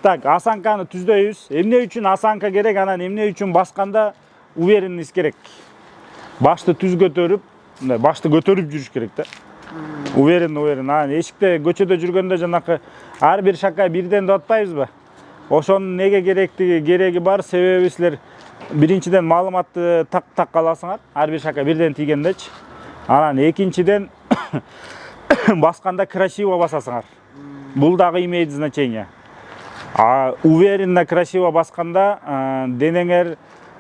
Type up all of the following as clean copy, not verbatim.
Так, осанканы түздөйбүз. Эмне үчүн осанка керек, анан эмне үчүн басканда уверенность керек. Башты түз көтөрүп, мындай башты көтөрүп жүрүш керек да. Уверен. Анан эшикте көчөдө жүргөндө жанакы ар бир шака бирден деп атпайбызбы? Ошонун неге кереги бар, себеби силер биринчиден маалыматты так аласыңар, ар бир шака бирден тийгендечи. Анан экинчиден басканда красиво басасыңар. Бул дагы имеет значение. Уверенно, красиво басканда денеңер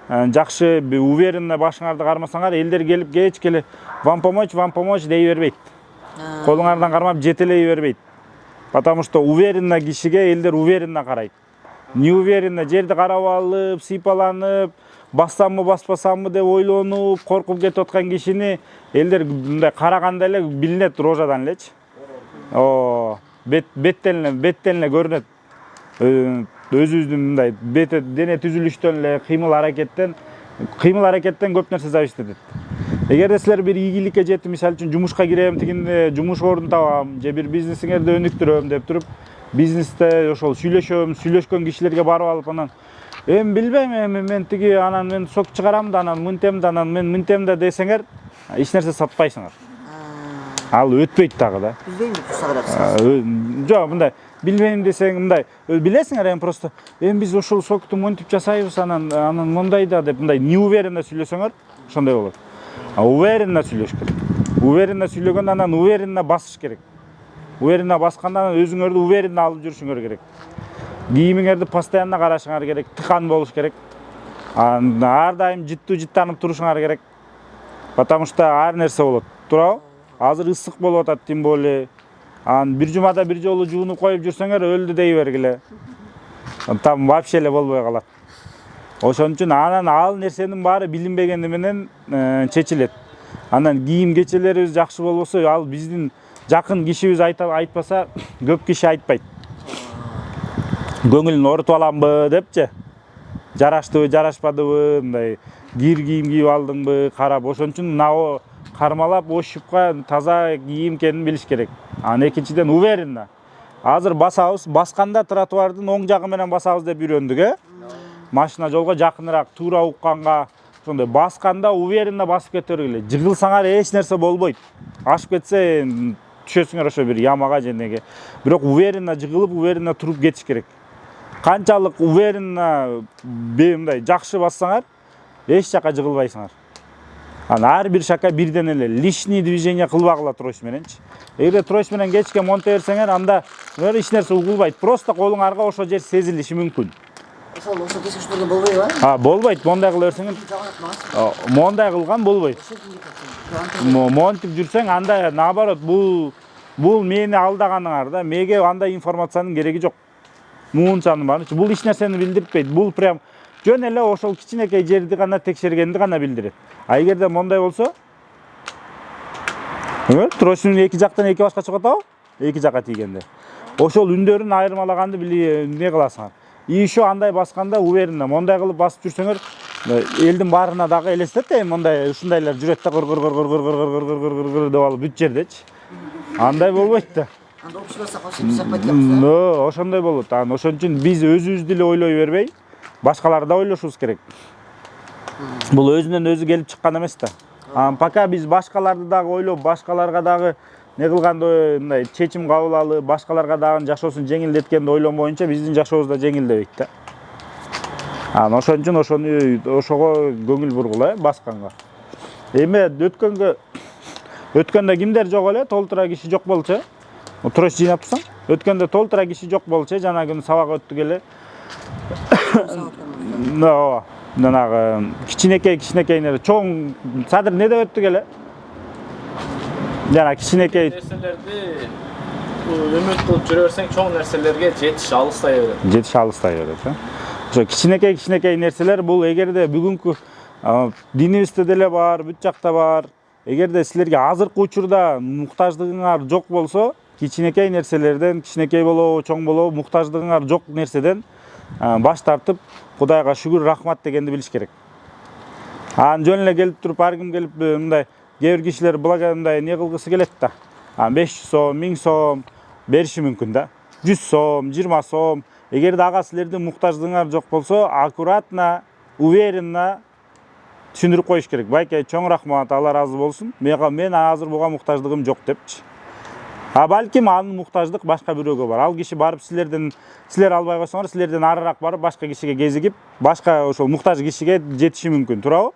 жакшы, уверенно башыңарды кармасаңар, элдер келип кечкеле вам помочь дей бербейт. Колуңардан кармап жетелей бербейт. Потому что уверенно кишиге элдер уверенно карайт. Неуверенно жерди карап алып, сыйпаланып, бассамбы баспасамбы деп ойлонуп, коркуп кетип аткан кишини элдер мындай караганда эле билинет рожадан элечи. Беттен эле көрүнөт. Өзүбүздүн мындай дене түзүлүштөн эле кыймыл аракеттен көп нерсе зависит этет. Эгерде силер бир ийгиликке жетип, мисалы үчүн жумушка кирем, тигинде жумуш орун табам, же бир бизнесиңерди өнүктүрөм деп туруп, бизнесте ошол сүйлөшкөн кишилерге барып алып, анан билбейм, мен тиги анан мен сок чыгарам да, анан мынтем да, анан мен мынтем да десеңер, эч нерсе сатпайсыңар. Ал өтпөйт дагы да. Билбейм деп турсак эле. Жок, мындай билбейм десең, мындай билесиңер, просто биз ошол сокту монтип жасайбыз, анан мондай да деп мындай неуверенно сүйлөсөңөр, ошондой болот. Уверенно сүйлөш керек. Уверенно сүйлөгөндө анан уверенно басыш керек. Уверенно басканда өзүңөрдү уверенно алып жүрүшүңөр керек. Кийимиңерди постоянно карашыңар керек, тыкан болуш керек. Ар дайым жыттанып турушуңар керек. Потому что ар нерсе болот. Туурабы? Азыр ысык болуп атат, тем более. Бир жумада бир жолу жуунуп коюп жүрсөңөр өлдү дей бергиле. Там вообще эле болбой калат. Ошон үчүн анан ал нерсенин баары билинбегени менен чечилет. Анан кийим кечелерибиз жакшы болбосо, ал биздин жакын кишибиз айтпаса, көп киши айтпайт. Көңүлүн орутуп аламбы депчи. Жараштыбы, жарашпадыбы, мындай кийим кийип алдыңбы, карап, ошон үчүн мына кармалап, ошупка таза кийим экенин билиш керек. Анан экинчиден уверенно. Азыр басабыз, басканда тротуардын оң жагы менен басабыз деп үйрөндүк, Машина жолго жакыныраак, туура укканга, ошондой басканда уверенно басып кетергиле. Жыгылсаңар эч нерсе болбойт. Ашып кетсе, түшөсүңөр ошо бир ямага же неге. Бирок уверенно жыгылып, уверенно туруп кетиш керек. Канчалык уверенно мындай жакшы бассаңар, эч жака жыгылбайсыңар. Ар бир шака бирден эле лишний движение кылбагыла трость мененчи. Эгерде трость менен кечке монте берсеңер, анда эч нерсе угулбайт. Просто колуңарга ошо жер сезилиши мүмкүн. Ошол кесиштөргө болбойбу? Болбойт. Мондай кыла берсеңер. Мондай кылган болбойт. Монтип жүрсөң, анда наоборот, бул мени алдаганыңар да. Меге андай информациянын кереги жок. Муунчанын баары. Бул эч нерсени билдирбейт. Бул прям жөн эле ошол кичинекей жерди гана текшергенди гана билдирет. Эгерде мондай болсо, тростун эки жактан эки башка чыгып атабы? Эки жакка тийгенде. Ошол үндөрүн айырмалаганды не кыласыңар. И еще андай басканда уверенно, мондай кылып басып жүрсөңөр, элдин баарына дагы элестет, мондай ушундайлар жүрөт да гыр деп алып бүт жердечи. Андай болбойт да. Анда окшобаса сакпайт да. Ошондой болот. Ошон үчүн биз өзүбүздү эле ойлой бербей, башкаларды да ойлошубуз керек. Бул өзүнөн өзү келип чыккан эмес да. Пока биз башкаларды дагы ойлоп, башкаларга дагы не кылганда мындай чечим кабыл алып, башкаларга дагы жашоосун жеңилдеткенди ойлонбоюнча биздин жашообуз да жеңилдебейт да. Ошон үчүн ошого көңүл бургула, басканга. Эми өткөндө кимдер жок эле, толтура киши жок болчу. Трость жыйнап турсаң, өткөндө толтура киши жок болчу, жана күн сабак өттүк эле. Жанагы кичинекей чоң садыр не деп өттүк эле? Жана кичинекей нерселерди үмүт кылып жүрө берсең, чоң нерселерге жетиш алыстай берет. Ошо кичинекей нерселер бул эгерде бүгүнкү динибизде деле бар, бүт жакта бар. Эгерде силерге азыркы учурда муктаждыгыңар жок болсо, кичинекей нерселерден, кичинекей болобу, чоң болобу, муктаждыгыңар жок нерседен баш тартып, Кудайга шүгүр, рахмат дегенди билиш керек. Жөн эле келип туруп, ар ким келип мындай кээ бир кишилер мындай не кылгысы келет да. 500 сом, 1000 сом бериши мүмкүн да. 100 сом, 20 сом, эгерде ага силердин муктаждыгыңар жок болсо аккуратно, уверенно түшүндүрүп коюш керек. Байке, чоң рахмат, Алла разы болсун. Мен азыр буга муктаждыгым жок депчи. А балким анын муктаждык башка бирөөгө бар. Ал киши барып силер албай койсоңор, силерден арыраак барып башка кишиге кезигип, башка ошол муктаж кишиге жетиши мүмкүн, туурабы?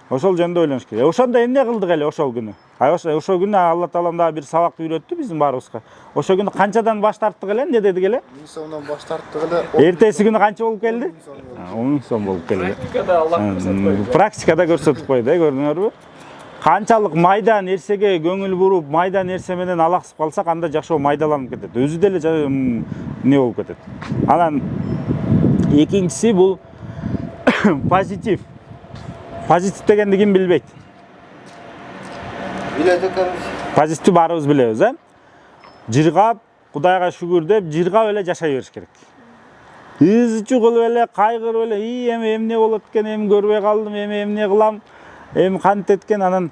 Ошол жөнүндө ойлонуш керек. Ошондо эмне кылдык эле ошол күнү? Ошол күнү Алла Таалам дагы бир сабак үйрөттү биздин баарыбызга. Ошол күнү канчадан баш тарттык эле, эмне дедик эле? 1000 сомдон баш тарттык эле. Эртеси күнү канча болуп келди? 10 сом болуп келди. Практикада Аллах көрсөтүп койду. Практикада көрсөтүп койду, көрдүңөрбү? Канчалык майда нерсеге көңүл буруп, майда нерсе менен алаксып калсак, анда жашоо майдаланып кетет. Өзү деле эмне болуп кетет. Анан экинчиси бул позитив. Позитив дегенди ким билбейт? Билет экенбиз. Позитивди баарыбыз билебиз, Жыргап, Кудайга шүгүр деп, жыргап эле жашай бериш керек. Ызчу кылып эле, кайгырып эле, эми эмне болот экен, эми көрбөй калдым, эми эмне кылам, эми кантет экен, анан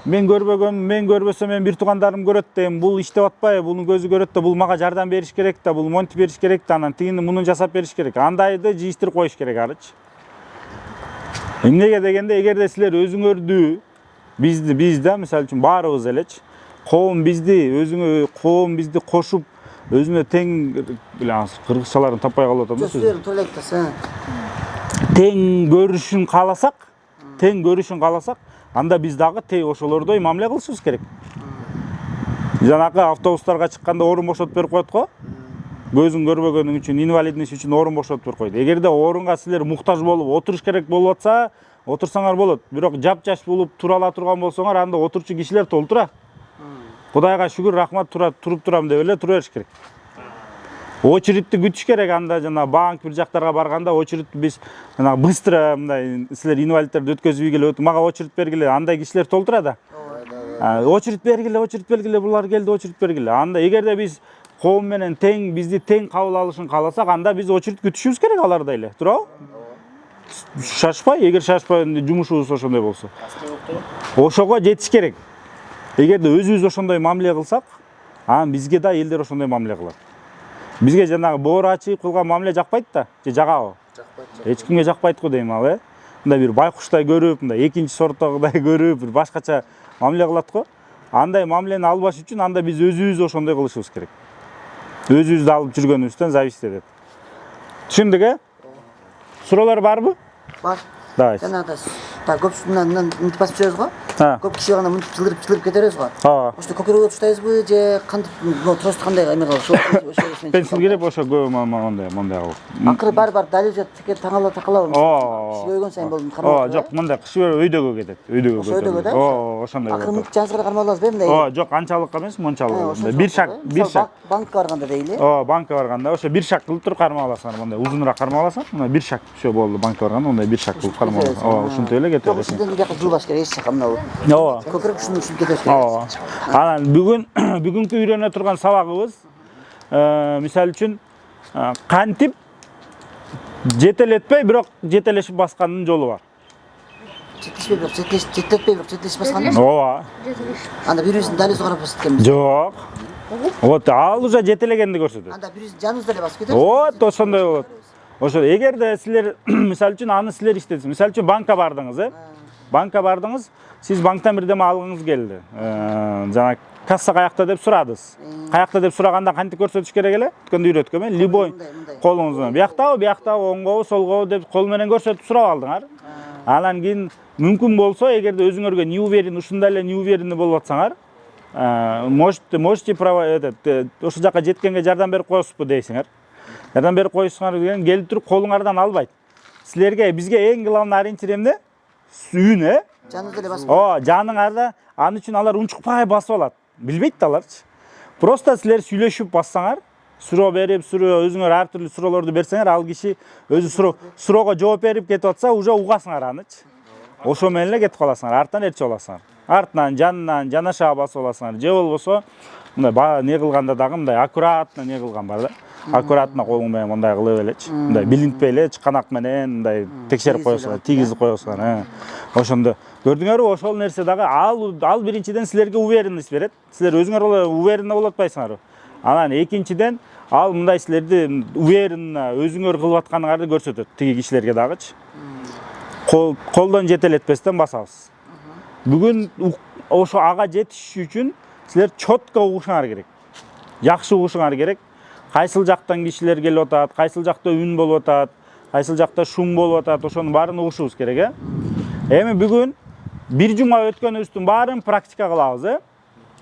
мен көрбөгөм, мен көрбөсөм мен бир туугандарым көрөт да, эми бул иштеп атпайбы, бунун көзү көрөт да, бул мага жардам бериш керек да, бул монтип бериш керек да, анан тигини мунун жасап бериш керек. Андайды жыйыштырып коюш керек арычы. Эмнеге дегенде, эгерде силер өзүңөрдү, бизде, мисалы үчүн баарыбыз элечи, коом бизди кошуп, өзүнө тең, кыргызчаларын таппай калып атам да сөз. Тең көрүшүн кааласак, анда биз дагы ошолордой мамиле кылышыбыз керек. Жанакы автобустарга чыкканда орун бошотуп берип коет го. Көзүң көрбөгөнүң үчүн, инвалидность үчүн орун бошотуп берип койду. Эгерде орунга силер муктаж болуп отуруш керек болуп атса, отурсаңар болот. Бирок жап-жаш болуп тура ала турган болсоңор, анда отурчу кишилер толтура. Кудайга шүгүр, рахмат, туруп турам деп эле тура бериш керек. Очередти күтүш керек, анда жана банк бир жактарга барганда очередти биз жана быстро мындай силер инвалидтерди өткөзүп ийгиле, мага очередь бергиле, андай кишилер толтура да. Очередь бергиле, булар келди, очередь бергиле. Анда эгерде биз коом менен тең, бизди тең кабыл алышын кааласак, анда биз очередь күтүшүбүз керек алардай эле, туурабы? Шашпай, эгер шашпай жумушубуз ошондой болсо. Ошого жетиш керек. Эгерде өзүбүз ошондой мамиле кылсак, анан бизге да элдер ошондой мамиле кылат. Бизге жанагы боору ачып кылган мамиле жакпайт да, же жагабы? Жакпайт. Эч кимге жакпайт го дейм ал, Мындай бир байкуштай көрүп, мындай экинчи сорттогудай көрүп, бир башкача мамиле кылат го. Андай мамилени албаш үчүн анда биз өзүбүз ошондой кылышыбыз керек. Өзүбүздү алып жүргөнүбүздөн зависит этет. Түшүндүк, Суроолор барбы? Бар. Давайте. Жанагы көпчүлүктүн мынтип басып жүрөбүз го. Көп киши гана мынтип жылдырып кетебиз го. Ошто көкөрөгө туштайбызбы же кантип тросту кандай эме кылабыз? Пенсил керек ошо мондай кылып. Акыры бар дале жат теке таңала такалабыз. Киши көйгөн сайын болду кармалып. Жок, мындай кыш өйдөгө кетет. Өйдөгө. Ошондой. Акыры мынтип жазгыра кармалабызбы мындай? Жок, анчалык эмес, мончалык. Бир шаг. Банкка барганда дейли. Банкка барганда ошо бир шаг кылып туруп кармаласаң, мындай узунураак кармаласаң, мына бир шаг все болду. Банкка барганда мындай бир шаг кылып кармаласаң. Ушинтип эле кетет. Ушинтип жакка жылбаш керек, эч жакка мына. Көкөрөк ушунун кетет. Анан бүгүнкү үйрөнө турган сабагыбыз, мисалы үчүн, кантип жетелетпей, бирок жетелешип баскандын жолу бар. Жетелетпей, бирок жетелешип баскан. Анда бирибиздин далебизди карап басып кеткенбиз. Жок. Вот, ал уже жетелегенди көрсөтөт. Анда бирибиздин жаныбызда эле басып кетебиз. Ошондой болот. Ошо эгерде силер мисалы үчүн аны силер иштетсиз. Мисалы үчүн банкка бардыңыз, Банкка бардыңыз, сиз банктан бирдеме алгыңыз келди. Жана касса каякта деп сурадыңыз. Каякта деп сураганда кантип көрсөтүш керек эле? Өткөндө үйрөткөм, любой колуңуз менен. Бияктабы, оңгобу, солгобу деп кол менен көрсөтүп сурап алдыңар. Анан кийин мүмкүн болсо, эгерде өзүңөргө не уверен, ушундай эле не уверенный болуп атсаңар, можете ошол жака жеткенге жардам берип коесузбу дейсиңер. Жардам берип коесуңар деген келип туруп колуңардан албайт. Силерге, бизге эң главный ориентир эмне? Сүйүн, Жаныңызда эле басып. Жаныңарда, аны үчүн алар унчукпай басып алат. Билбейт да аларчы. Просто силер сүйлөшүп бассаңар, суроо берип, өзүңөр ар түрлүү суроолорду берсеңер, ал киши өзү суроого жооп берип кетип атса, уже угасыңар анычы. Ошо менен эле кетип каласыңар, арттан эрчи аласыңар. Артынан, жанынан, жанаша басып аласыңар. Же болбосо, мындай не кылганда дагы мындай аккуратно не кылган бар да. Аккуратно колуң менен мындай кылып элечи. Мындай билинтпей эле чыканак менен мындай текшерип коесуңар, тийгизип коесуңар. Ошондо көрдүңөрбү, ошол нерсе дагы ал биринчиден силерге уверенность берет. Силер өзүңөр уверенно болуп атпайсыңарбы? Анан экинчиден Ал мындай силерди уверенно өзүңөр кылып атканыңарды көрсөтөт тиги кишилерге дагычы. Колдон жетелетпестен басабыз. Бүгүн ошо ага жетиш үчүн силер чотко угушуңар керек. Жакшы угушуңар керек. Кайсыл жактан кишилер келип атат, кайсыл жакта үн болуп атат, кайсыл жакта шум болуп атат, ошонун баарын угушубуз керек, Эми бүгүн бир жума өткөнүбүздүн баарын практика кылабыз,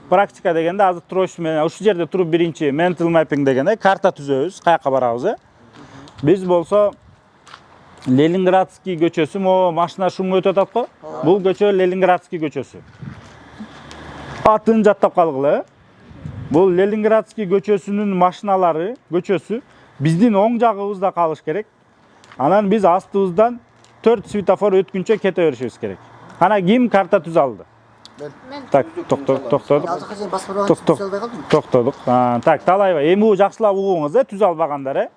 Практика дегенде азыр трош менен ушул жерде туруп биринчи mental mapping деген карта түзөбүз, каяка барабыз, Биз болсо Ленинградский көчөсү, машина шуму өтүп атат го. Бул көчө Ленинградский көчөсү. Атын жаттап калгыла, Бул Ленинградский көчөсүнүн машиналары, көчөсү биздин оң жагыбызда калыш керек. Анан биз астыбыздан 4 светофор өткүнчө кете беришибиз керек. Ана ким карта түзө алды? Мен. Так, токтодук. Токтодук. Так, Талайбай, эми жакшылап угуңуз, түзө албагандар,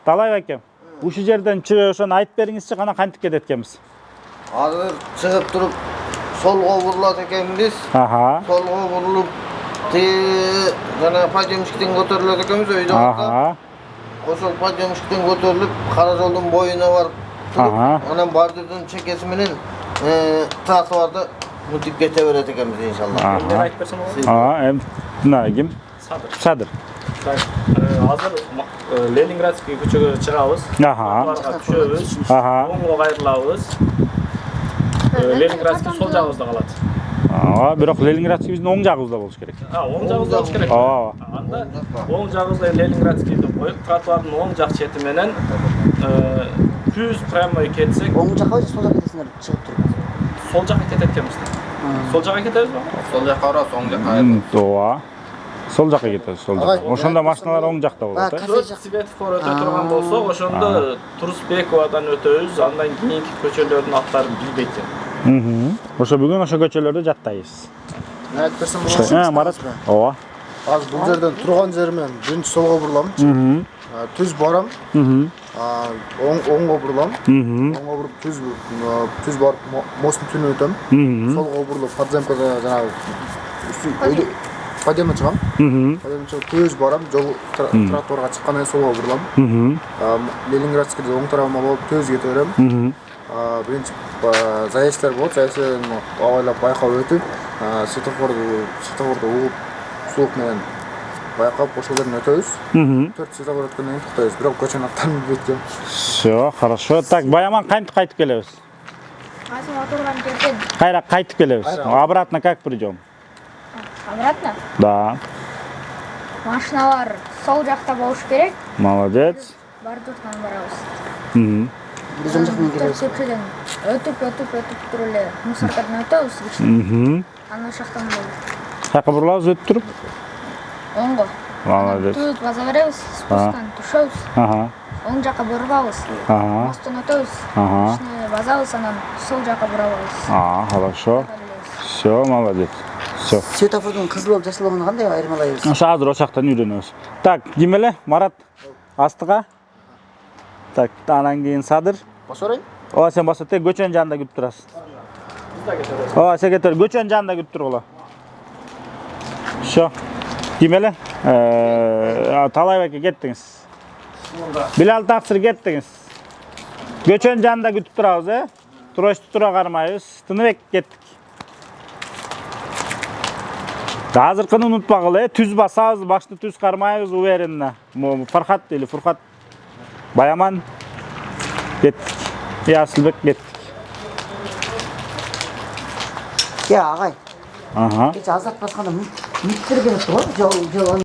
Талайбай акем, ушул жерден чыгып ошону айтып бериңизчи, кана кантип кетет экенбиз? Азыр чыгып туруп солго бурулат экенбиз. Солго бурулуп жана подъемниктен көтөрүлөт экенбиз өйдө. Ошол подъемниктен көтөрүлүп, кара жолдун боюна барып туруп, анан бордюрдун чекеси менен тротуарды мынтип кете берет экенбиз иншалла. Мен айтып берсем болобу? Эми ким? Садыр. Азыр Ленинградский көчөгө чыгабыз. Тротуарга түшөбүз. Оңго кайрылабыз. Ленинградский сол жагыбызда калат. Бирок Ленинградский биздин оң жагыбызда болуш керек. Оң жагыбызда болуш керек. Анда оң жагыбызда Ленинградскийди коюп, тротуардын оң жак чети менен түз прямой кетсек. Оң жакка же сол жакка кетесиңер чыгып туруп? Сол жакка кетет экенбиз. Сол жакка кетебизби? Сол жакка барабыз, оң жакка. Сол жакка кетебиз, сол жакка. Ошондо машиналар оң жакта болот, Светофор өтө турган болсо, ошондо Турусбековадан өтөбүз, андан кийинки көчөлөрдүн аттарын билбейт. Ошо бүгүн ошо көчөлөрдү жаттайбыз. Мен айтып берсем болобу? Марат. Ооба. Азыр бул жерден турган жеримен биринчи солго бурулам. Түз барам. Оңго бурулам. Оңго буруп түз барып мосттун түбүнө өтөм. Солго бурулуп подземкага жанагы подъемге чыгам. Подъемге чыгып түз барам, жол тротуарга чыккандан кийин солго бурулам. Ленинградскийде оң тарабыма болуп түз кете берем. Биринчи заезддер болот, заезддерден абайлап байкап өтүп, светофорду угуп, суук менен байкап ошол жерден өтөбүз. 4 светофор өткөндөн кийин токтойбуз. Бирок көчөнүн аттарын билбейт экен. Всё, хорошо. Так, Баяман кантип кайтып келебиз? Азыр отурган жерден. Кайра кайтып келебиз. Обратно как придём? Обратно? Да. Машиналар сол жакта болуш керек. Молодец. Бордюрдан барабыз. Биз оң жактан келебиз. Көчөдөн өтүп туруп эле мусоркадан өтөбүз. Анан ошол жактан Каяка бурулабыз өтүп туруп? оңго. Молодец. Түз база беребиз, спусктан түшөбүз. Оң жакка бурабыз. Мосттон өтөбүз. Базабыз, анан сол жакка бурабыз. Хорошо. Всё, молодец. Всё. Светофордун кызыл болуп жашыл болгонун кандай айырмалайбыз? Ошо азыр ошол жактан үйрөнөбүз. Так, ким эле? Марат. Астыга. Так, анан кийин Садыр. Басарайын? Сен баса тек көчөнүн жанында күтүп турасың. Сен кетер, көчөнүн жанында күтүп тургула. Всё. Ким эле? Талайбай аке кеттиңиз. Билал Таксыр кеттиңиз. Көчөнүн жанында күтүп турабыз, Трошту тура кармайбыз. Тыныбек кеттик. Азыркыны унутпагыла, түз басабыз, башты түз кармайбыз, уверенно. Фархат или Фурхат. Баяман кеттик. Асылбек кеттик. Агай. Кече азат басканда мүттөр келип го, жол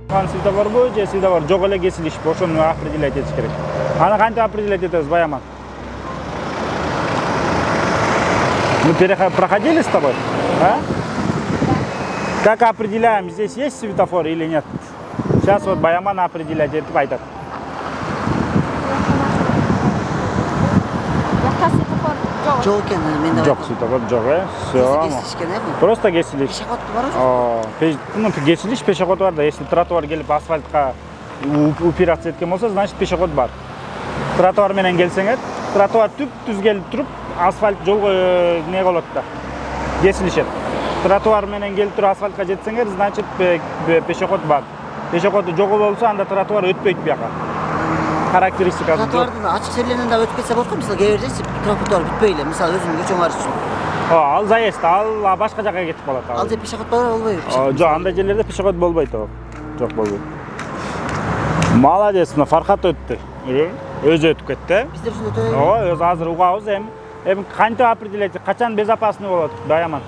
Светофор бу же светофор жок эле кесилишпи, ошону определять этиш керек. Аны кантип определять этебиз, Баяман? Мы проходили с тобой? А? Как определяем, здесь есть светофор или нет? Сейчас вот Баяман определять этип айтат. Жок экен, мен да. Жок светофор, жок, Все. Кесилишкен, Просто кесилиш. Пешеход бар же? Ну, кесилиш, пешеход бар да. Если тротуар келип асфальтка упираться эткен болсо, значит пешеход бар. Тротуар менен келсеңер, тротуар түп-түз келип туруп, асфальт жолго не болот да. Кесилишет. Тротуар менен келип туруп асфальтка жетсеңер, значит пешеход бар. Пешеходу жогу болсо, анда тротуар өтпөйт бияка. Характеристикасы жок. Тротуардын ачык жерлеринен да өтүп кетсе болот го, мисалы кээ бир жерде тротуар бүтпөй эле, мисалы өзүңүн көчөң бар үчүн. Ал заезд, ал башка жака кетип калат. Ал же пешеход бар болбойбу? Жок, андай жерлерде пешеход болбойт. Жок, болбойт. Молодец, Фархат өттү. Өзү өтүп кетти. Биздер ушундай өтөбүз. Ооба, өзү азыр угабыз эми кантип определять, качан безопасный болот, Баяман?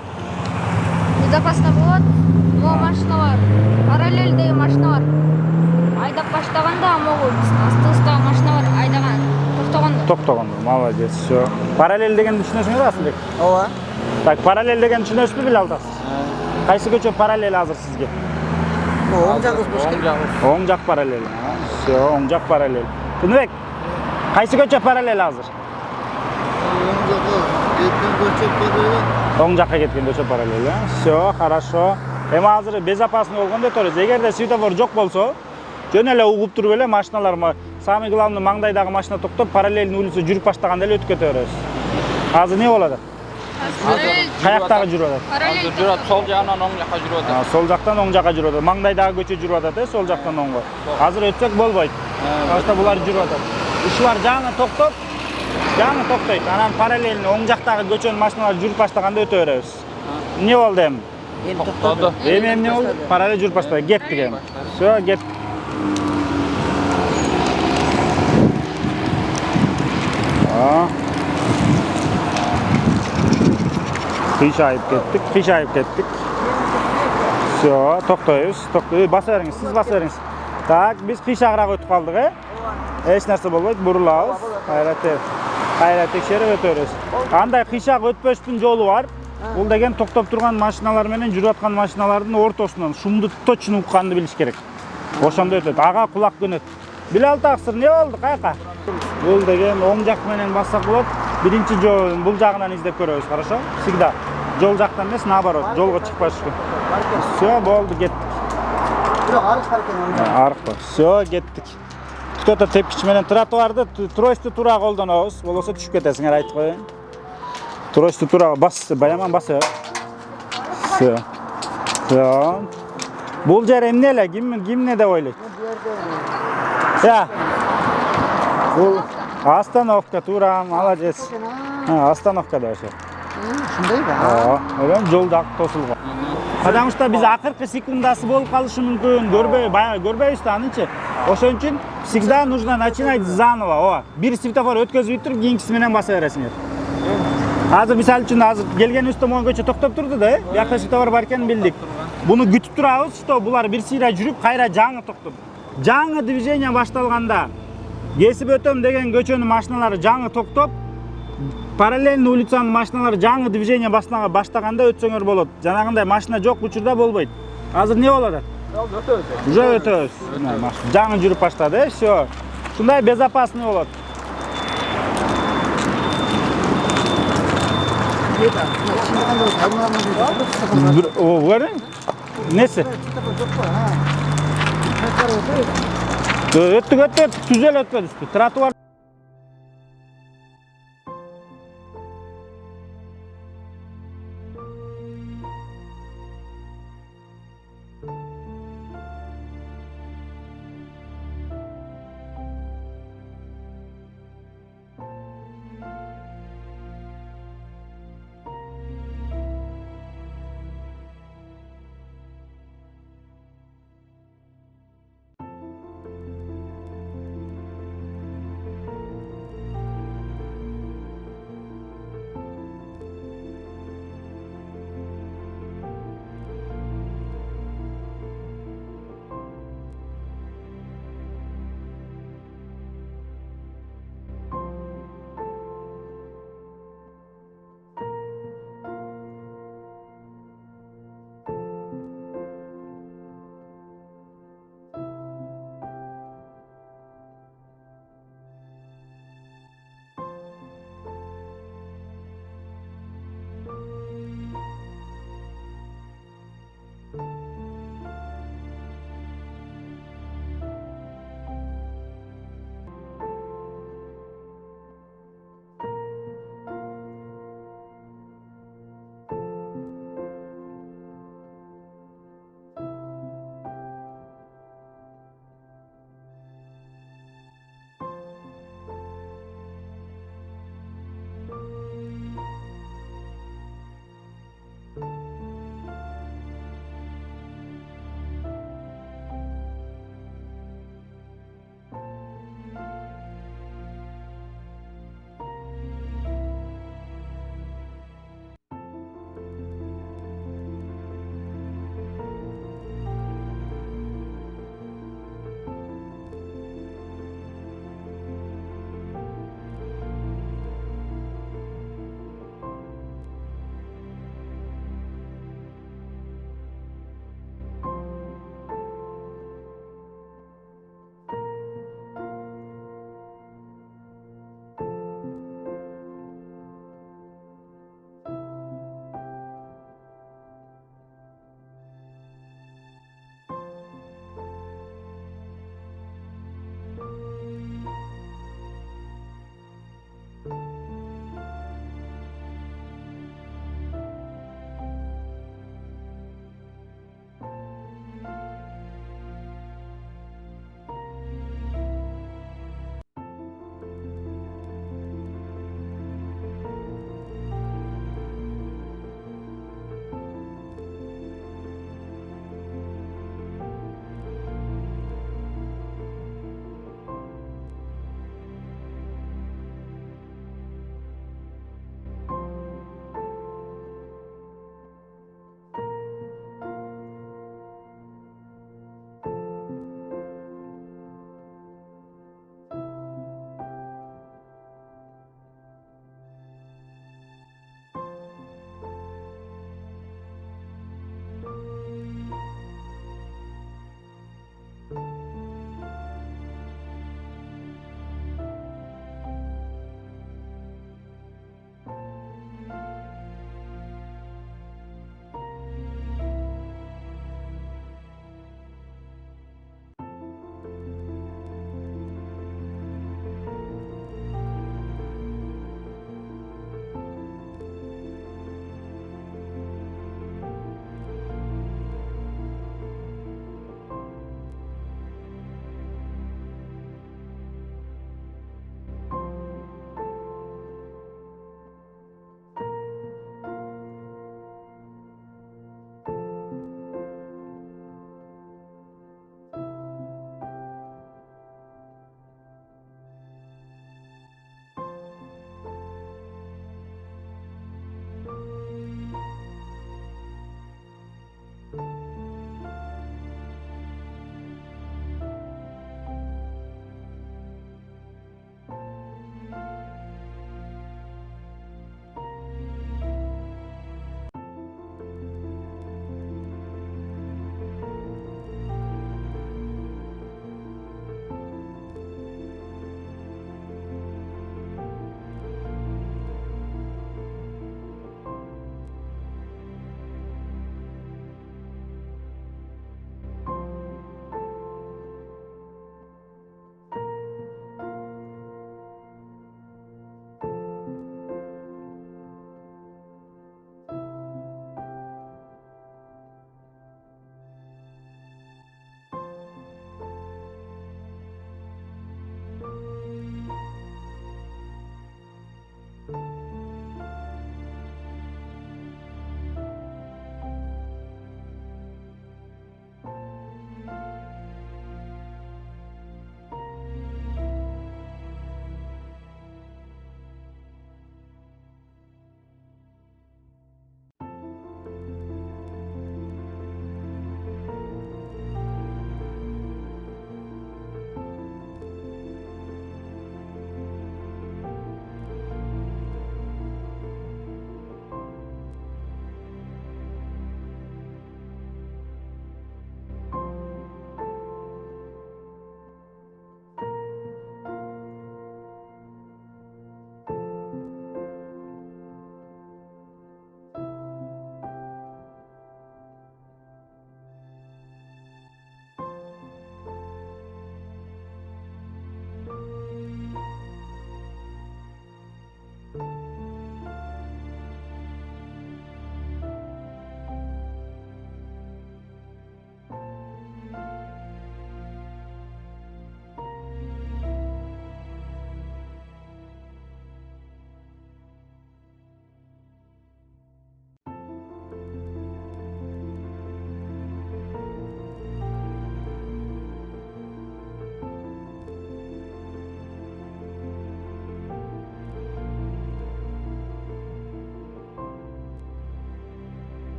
Безопасно болот. Могу машиналар, параллельдеги машиналар айдап баштаганда, могу астыбыздагы машиналар айдаган Токтогондо, молодец, все. Параллель дегенди түшүнөсүңөр Асылбек? Ооба. Так, параллель дегенди түшүнөсүзбү беле алдас? Кайсы көчө параллель азыр сизге? Оң жагыбыз бош керек. Оң жак параллель. Все, оң жак параллель. Тыныбек, кайсы көчө параллель азыр? Оң жакка кеткен көчө параллель. Все, хорошо. Эми азыр безопасный болгондо өтөрүз. Эгерде светофор жок болсо, жөн эле угуп туруп эле машиналар, самый главный маңдайдагы машина токтоп, параллельный улица жүрүп баштаганда эле өтүп кете беребиз. Азыр не болот? Каяктагы жүрүп атат? Параллель жүрөт, сол жагынан оң жакка жүрүп атат. Сол жактан оң жакка жүрүп атат. Маңдайдагы көчө жүрүп атат, сол жактан оңго. Азыр өтсөк болбойт. Башта булар жүрүп атат. Ушулар жаңы токтойт. Анан параллельный оң жактагы көчөнүн машиналары жүрүп баштаганда өтө беребиз. Не болду эми? Эми токтоду. Эми эмне болду? Параллель жүрүп баштады. Кеттик эми. Все, кеттик. Кыйшайып кеттик. Все, токтойбуз. Баса бериңиз, сиз баса бериңиз. Так, биз кыйшагыраак өтүп калдык, Эч нерсе болбойт, бурулабыз. Кайра текшерип өтөрүбүз. Андай кыйшак өтпөштүн жолу бар. Бул деген токтоп турган машиналар менен жүрүп аткан машиналардын ортосунан шумду точно укканды билиш керек. Ошондо өтөт. Ага кулак көнөт. Билал таксыр, не болду, каяка? Бул деген оң жак менен бассак болот. Биринчи жол бул жагынан издеп көрөбүз, хорошо? Всегда. Жол жактан эмес, наоборот, жолго чыкпаш үчүн. Все, болду, кеттик. Бирок арык бар экен. Арык бар. Все, кеттик. Кто-то тепкич менен тротуарды, тросту туура колдонобуз. Болбосо түшүп кетесиңер, айтып коеюн. Тросту туура бас, Баяман баса. Все. Все. Бул жер эмне эле? Кимне деп ойлойт? Я. Бул остановка, туура, молодец. Остановка да ошо. Ушундайбы? Жол дак тосулган. Потому что биз акыркы секундасы болуп калышы мүмкүн, көрбөйбүз да анычы. Ошон үчүн всегда нужно начинать заново. Бир светофор өткөзүп туруп, кийинкиси менен баса бересиңер. Азыр мисалы үчүн азыр келгенибизде могу көчө токтоп турду да, биякта светофор бар экенин билдик. Буну күтүп турабыз, что булар бир сыйра жүрүп, кайра жаңы токтоп. Жаңы движение башталганда, кесип өтөм деген көчөнүн машиналары жаңы токтоп, параллельный улицанын машиналары жаңы движение баштаганда өтсөңөр болот. Жанагындай машина жок учурда болбойт. Азыр не болот? Уже өтөбүз. Жаңы жүрүп баштады, все. Ушундай безопасный болот. Несі? Өттік, түзел өтпеді. Тротуар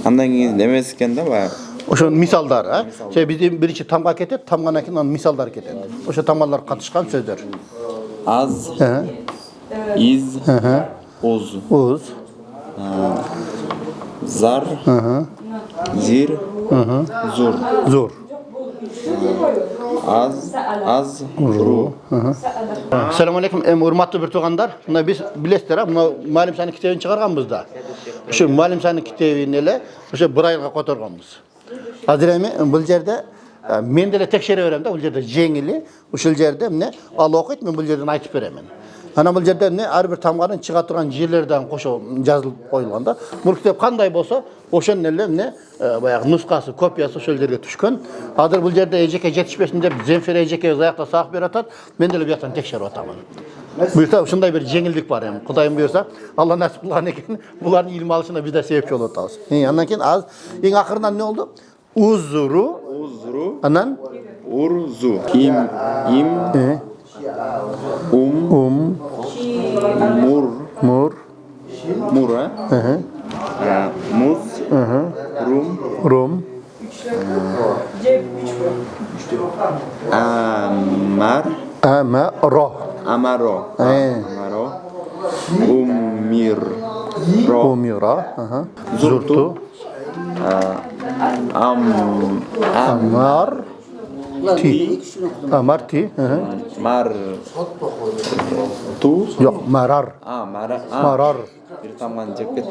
Andan keyin demesi ekan da var. Oşo misalдар, ha? Bizim birinchi tamga ketет, tamgandan keyin onun misalдар ketет. Oşo tamgalar katışkan sözler. Az, Hı. iz, Hı. uz, Uz. zar, Hı. zir, zur. Zor. Az, ru. Assalamu alaykum, hurmatly bir tugandar. Buna biz bilesizler, ha, buna Muallim Sani kitabını çıkarganbızda. Şu Muallim Sani kitabını ele, oşo bir ayga kotorganbız. Hazır emi bu yerde men dele tekşere berem da, bu yerde jengili, uşul yerde mine Allah okuyt, men bu yerden aytıp beremen. Ana bu yerde ne her bir tamganın çıga turgan yerlerden koşo yazılıp koyulganda, bu kitap kanday bolsa, oşon ele ne bayag nuskası, kopyası uşul yerге түшкөн. Hazır bu yerde ejeke жетишпесин деп Zemfir ejeke öz ayakta sağ berip atat, men dele bu yaktan tekşerip ataman. Buyursa uşunday bir jengildik var hem. Kudayım buyursa Allah nasip kılgan eken buların ilmi alışına biz de sebepçi olur atabız. Andan keyin az en akırından ne oldu? Uzru, anan Urzu. Im, mur, mur, mur, ha? Muz, rum, amar, amaro, amaro, umira, zurtu, amar, ti, amar ti, mar, tu, yok marar, marar, marar. bir tamam ceket